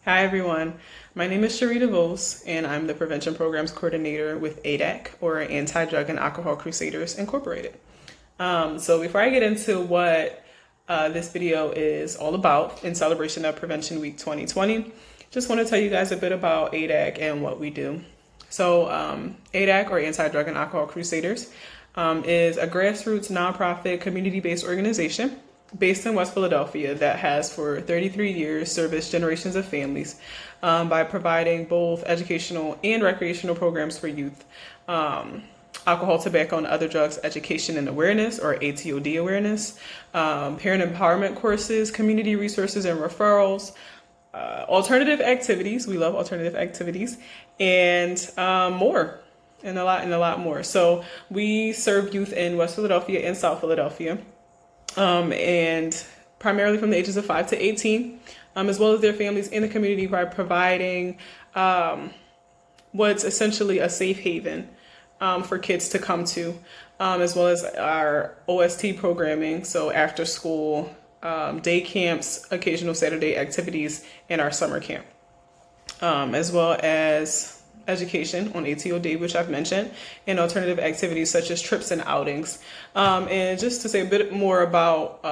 Hi everyone, my name is Sharee and I'm the Prevention Programs Coordinator with ADAC, or Anti-Drug and Alcohol Crusaders Incorporated. So before I get into what this video is all about in celebration of Prevention Week 2020, just want to tell you guys a bit about ADAC and what we do. So ADAC, or Anti-Drug and Alcohol Crusaders, is a grassroots nonprofit community-based organization based in West Philadelphia that has for 33 years serviced generations of families by providing both educational and recreational programs for youth, alcohol, tobacco, and other drugs education and awareness, or ATOD awareness, parent empowerment courses, community resources and referrals, alternative activities. We love alternative activities, and more. And a lot more. So we serve youth in West Philadelphia and South Philadelphia, and primarily from the ages of 5 to 18, as well as their families in the community, by providing what's essentially a safe haven for kids to come to, as well as our OST programming, so after school, day camps, occasional Saturday activities, and our summer camp, as well as education on ATOD, which I've mentioned, and alternative activities such as trips and outings. And just to say a bit more about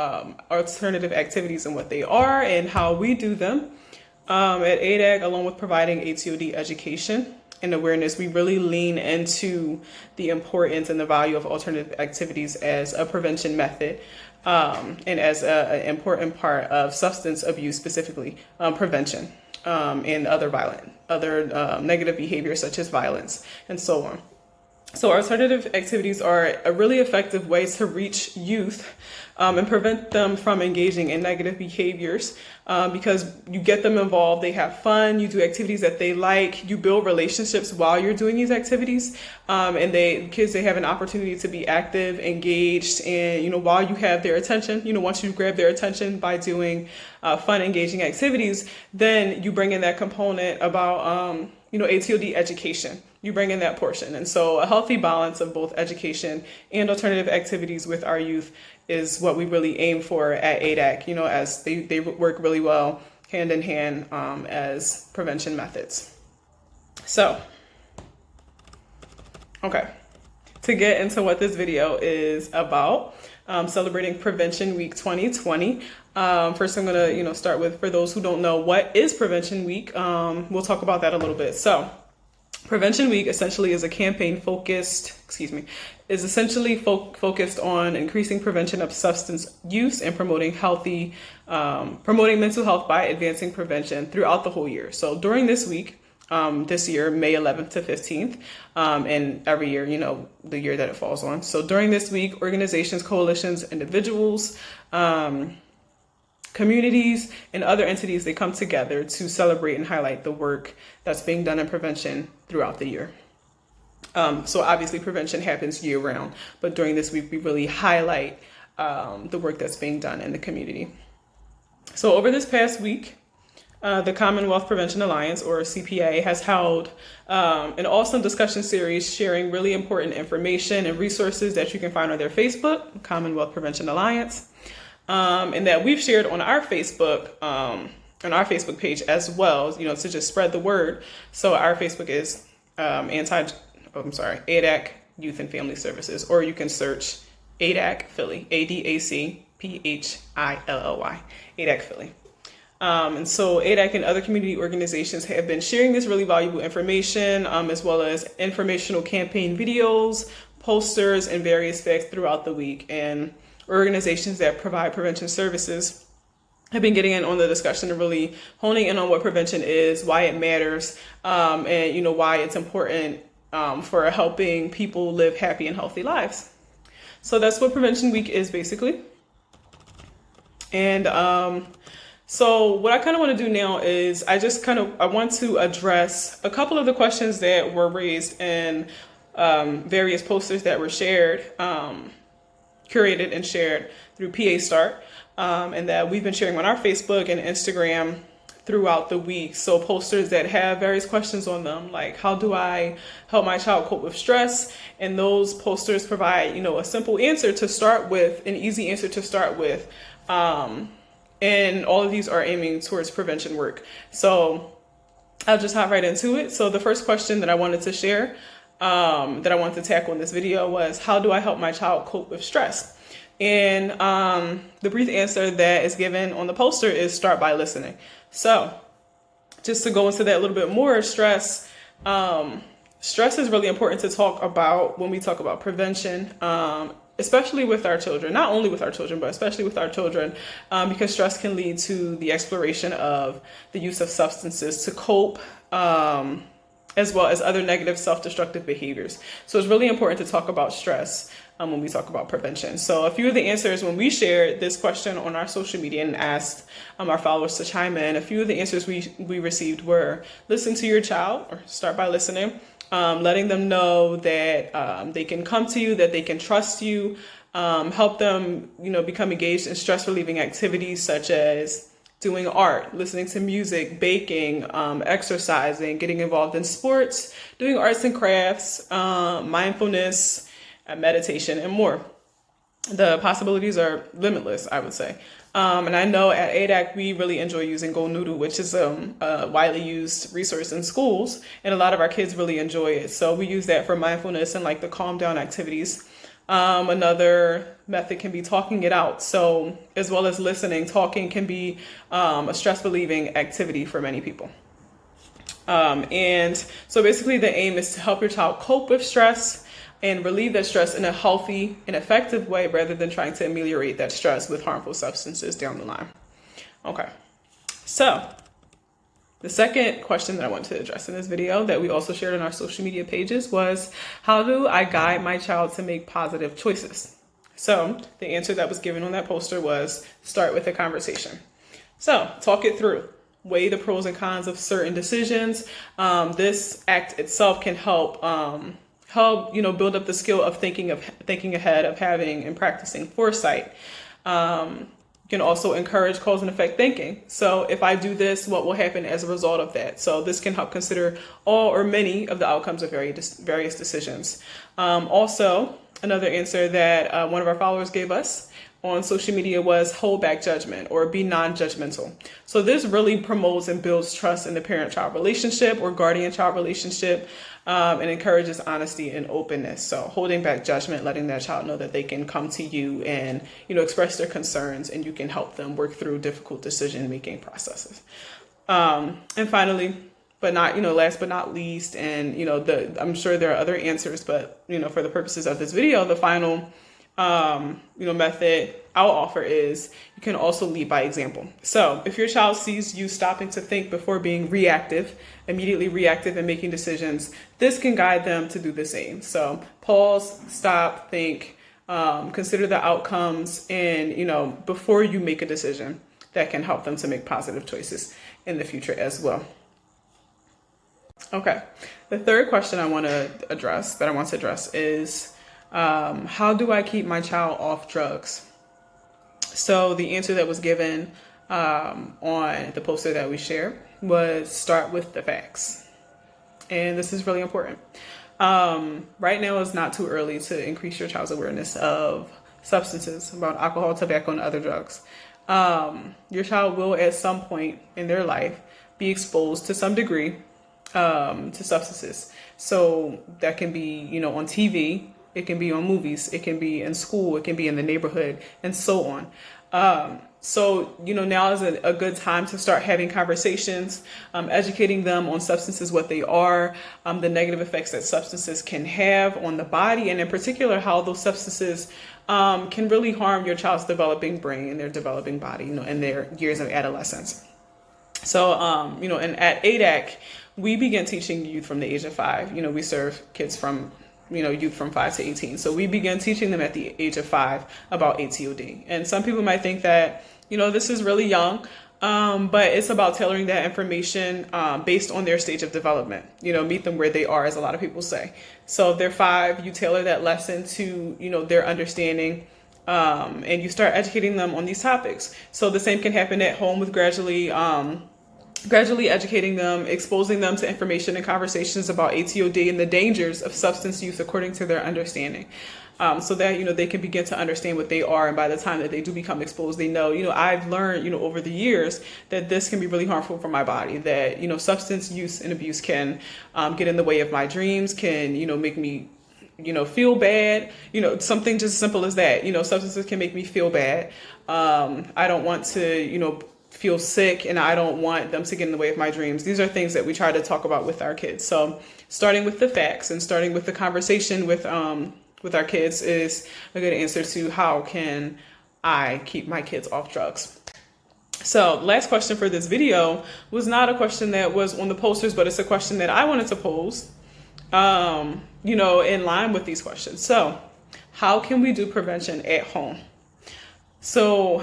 alternative activities and what they are and how we do them, at ADAC, along with providing ATOD education and awareness, we really lean into the importance and the value of alternative activities as a prevention method, and as an important part of substance abuse, specifically prevention. And other negative behaviors such as violence and so on. So alternative activities are a really effective way to reach youth and prevent them from engaging in negative behaviors, because you get them involved, they have fun, you do activities that they like, you build relationships while you're doing these activities, and kids have an opportunity to be active, engaged, and while you have their attention, once you grab their attention by doing fun, engaging activities, then you bring in that component about ATOD education. You bring in that portion. And so a healthy balance of both education and alternative activities with our youth is what we really aim for at ADAC, as they work really well hand in hand as prevention methods. So, okay, to get into what this video is about, celebrating Prevention Week 2020. First, I'm going to start with, for those who don't know, what is Prevention Week? We'll talk about that a little bit. So Prevention Week essentially is a campaign focused on increasing prevention of substance use and promoting mental health by advancing prevention throughout the whole year. So during this week, this year, May 11th to 15th, and every year, the year that it falls on. So during this week, organizations, coalitions, individuals, communities, and other entities, they come together to celebrate and highlight the work that's being done in prevention throughout the year. So obviously prevention happens year round, but during this week, we really highlight the work that's being done in the community. So over this past week, the Commonwealth Prevention Alliance, or CPA, has held an awesome discussion series sharing really important information and resources that you can find on their Facebook, Commonwealth Prevention Alliance, and that we've shared on our Facebook page as well, to just spread the word. So our Facebook is ADAC Youth and Family Services, or you can search ADAC Philly, ADAC PHILLY, ADAC Philly. And so ADAC and other community organizations have been sharing this really valuable information, as well as informational campaign videos, posters, and various facts throughout the week. And organizations that provide prevention services have been getting in on the discussion and really honing in on what prevention is, why it matters, and why it's important for helping people live happy and healthy lives. So that's what Prevention Week is basically. And so what I kind of want to do now is I want to address a couple of the questions that were raised in various posters that were shared, curated and shared through PA Start, and that we've been sharing on our Facebook and Instagram throughout the week. So posters that have various questions on them, like how do I help my child cope with stress? And those posters provide, a simple answer to start with, an easy answer to start with, And all of these are aiming towards prevention work. So I'll just hop right into it. So the first question that I wanted to share, that I wanted to tackle in this video was, how do I help my child cope with stress? And the brief answer that is given on the poster is start by listening. So just to go into that a little bit more, stress is really important to talk about when we talk about prevention, especially with our children, not only with our children, but especially with our children, because stress can lead to the exploration of the use of substances to cope, as well as other negative self-destructive behaviors. So it's really important to talk about stress when we talk about prevention. So a few of the answers when we shared this question on our social media and asked our followers to chime in, a few of the answers we received were listen to your child, or start by listening. Letting them know that they can come to you, that they can trust you, help them, become engaged in stress relieving activities such as doing art, listening to music, baking, exercising, getting involved in sports, doing arts and crafts, mindfulness, meditation, and more. The possibilities are limitless, I would say. And I know at ADAC, we really enjoy using Go Noodle, which is a widely used resource in schools, and a lot of our kids really enjoy it. So we use that for mindfulness and like the calm down activities. Another method can be talking it out. So as well as listening, talking can be a stress relieving activity for many people. And so basically the aim is to help your child cope with stress and relieve that stress in a healthy and effective way rather than trying to ameliorate that stress with harmful substances down the line. Okay, so the second question that I wanted to address in this video that we also shared on our social media pages was, how do I guide my child to make positive choices? So the answer that was given on that poster was start with a conversation. So talk it through. Weigh the pros and cons of certain decisions. This act itself can help build up the skill of thinking ahead, of having and practicing foresight. You can also encourage cause and effect thinking. So if I do this, what will happen as a result of that? So this can help consider all or many of the outcomes of various decisions. Also, another answer that one of our followers gave us on social media was hold back judgment or be non-judgmental. So this really promotes and builds trust in the parent-child relationship or guardian-child relationship, and encourages honesty and openness. So holding back judgment, letting that child know that they can come to you and, express their concerns, and you can help them work through difficult decision-making processes. And finally, but not, last but not least, and, I'm sure there are other answers, but, for the purposes of this video, the final method I'll offer is you can also lead by example. So if your child sees you stopping to think before being immediately reactive and making decisions, this can guide them to do the same. So pause, stop, think, consider the outcomes, and, before you make a decision, that can help them to make positive choices in the future as well. Okay. The third question I want to address is, how do I keep my child off drugs? So the answer that was given on the poster that we shared was start with the facts. And this is really important. Right now is not too early to increase your child's awareness of substances, about alcohol, tobacco, and other drugs. Your child will at some point in their life be exposed to some degree to substances. So that can be, on TV. It can be on movies, it can be in school, it can be in the neighborhood, and so on. So, now is a good time to start having conversations, educating them on substances, what they are, the negative effects that substances can have on the body, and in particular, how those substances can really harm your child's developing brain and their developing body, in their years of adolescence. So, and at ADAC, we begin teaching youth from the age of 5. We serve kids from youth from 5 to 18. So we began teaching them at the age of 5 about ATOD. And some people might think that, this is really young, but it's about tailoring that information based on their stage of development. Meet them where they are, as a lot of people say. So if they're 5, you tailor that lesson to, their understanding, and you start educating them on these topics. So the same can happen at home with gradually gradually educating them, exposing them to information and conversations about ATOD and the dangers of substance use according to their understanding. So that, they can begin to understand what they are. And by the time that they do become exposed, they know, I've learned, over the years that this can be really harmful for my body, that, substance use and abuse can get in the way of my dreams, can, make me, feel bad, something just simple as that. Substances can make me feel bad. I don't want to, feel sick, and I don't want them to get in the way of my dreams. These are things that we try to talk about with our kids. So starting with the facts and starting with the conversation with our kids is a good answer to how can I keep my kids off drugs. So last question for this video was not a question that was on the posters, but it's a question that I wanted to pose, in line with these questions. So how can we do prevention at home? So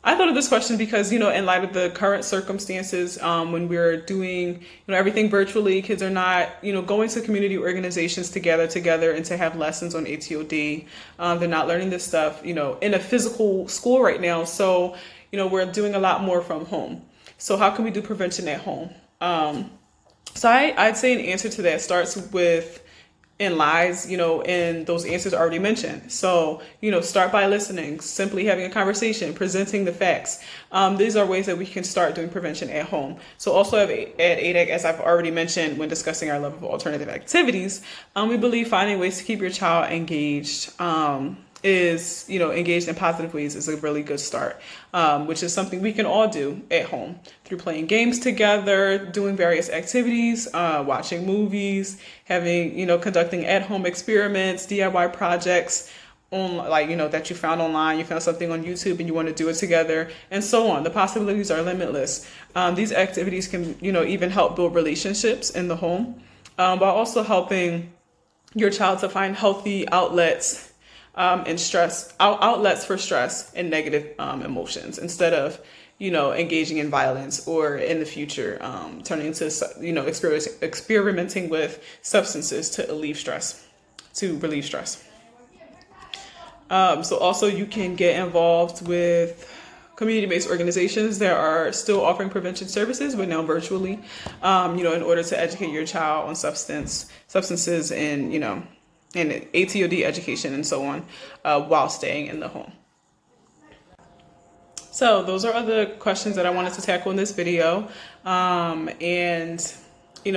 I thought of this question because, in light of the current circumstances, when we're doing, everything virtually, kids are not, going to community organizations to gather together and to have lessons on ATOD. They're not learning this stuff, in a physical school right now. So, we're doing a lot more from home. So how can we do prevention at home? So I'd say an answer to that starts with and lies, in those answers already mentioned. So, start by listening, simply having a conversation, presenting the facts. These are ways that we can start doing prevention at home. So also at ADAC, as I've already mentioned when discussing our love of alternative activities, we believe finding ways to keep your child engaged is, engaged in positive ways is a really good start, which is something we can all do at home through playing games together, doing various activities, watching movies, having, conducting at-home experiments, DIY projects on that you found online, you found something on YouTube and you want to do it together, and so on. The possibilities are limitless. These activities can, even help build relationships in the home, while also helping your child to find healthy outlets and outlets for stress and negative emotions, instead of, engaging in violence or in the future, turning to, experimenting with substances to relieve stress. So also you can get involved with community-based organizations that are still offering prevention services, but now virtually, in order to educate your child on substances and, and ATOD education and so on, while staying in the home. So those are other questions that I wanted to tackle in this video, and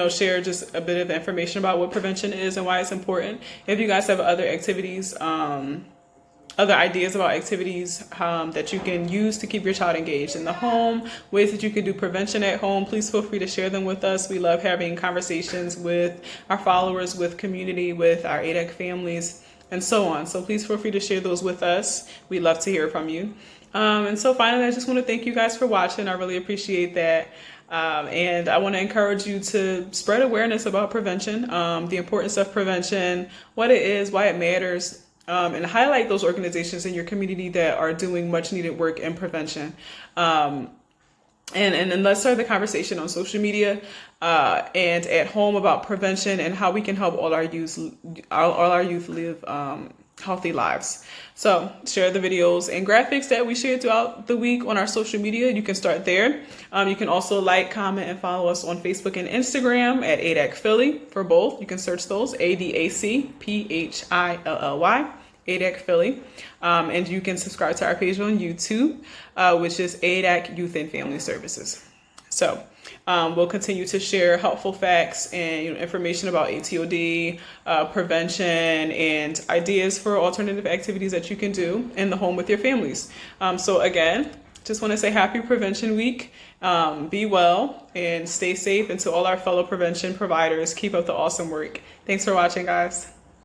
share just a bit of information about what prevention is and why it's important. If you guys have other activities, other ideas about activities that you can use to keep your child engaged in the home, ways that you can do prevention at home, please feel free to share them with us. We love having conversations with our followers, with community, with our ADAC families, and so on. So please feel free to share those with us. We love to hear from you. And so finally, I just want to thank you guys for watching. I really appreciate that. And I want to encourage you to spread awareness about prevention, the importance of prevention, what it is, why it matters, and highlight those organizations in your community that are doing much needed work in prevention. And let's start the conversation on social media and at home about prevention and how we can help all our youth live healthy lives. So share the videos and graphics that we share throughout the week on our social media. You can start there. You can also like, comment, and follow us on Facebook and Instagram at ADAC Philly for both. You can search those, ADAC PHILLY, ADAC Philly. And you can subscribe to our page on YouTube, which is ADAC Youth and Family Services. So we'll continue to share helpful facts and information about ATOD, prevention, and ideas for alternative activities that you can do in the home with your families. So again, just want to say happy Prevention Week. Be well and stay safe. And to all our fellow prevention providers, keep up the awesome work. Thanks for watching, guys.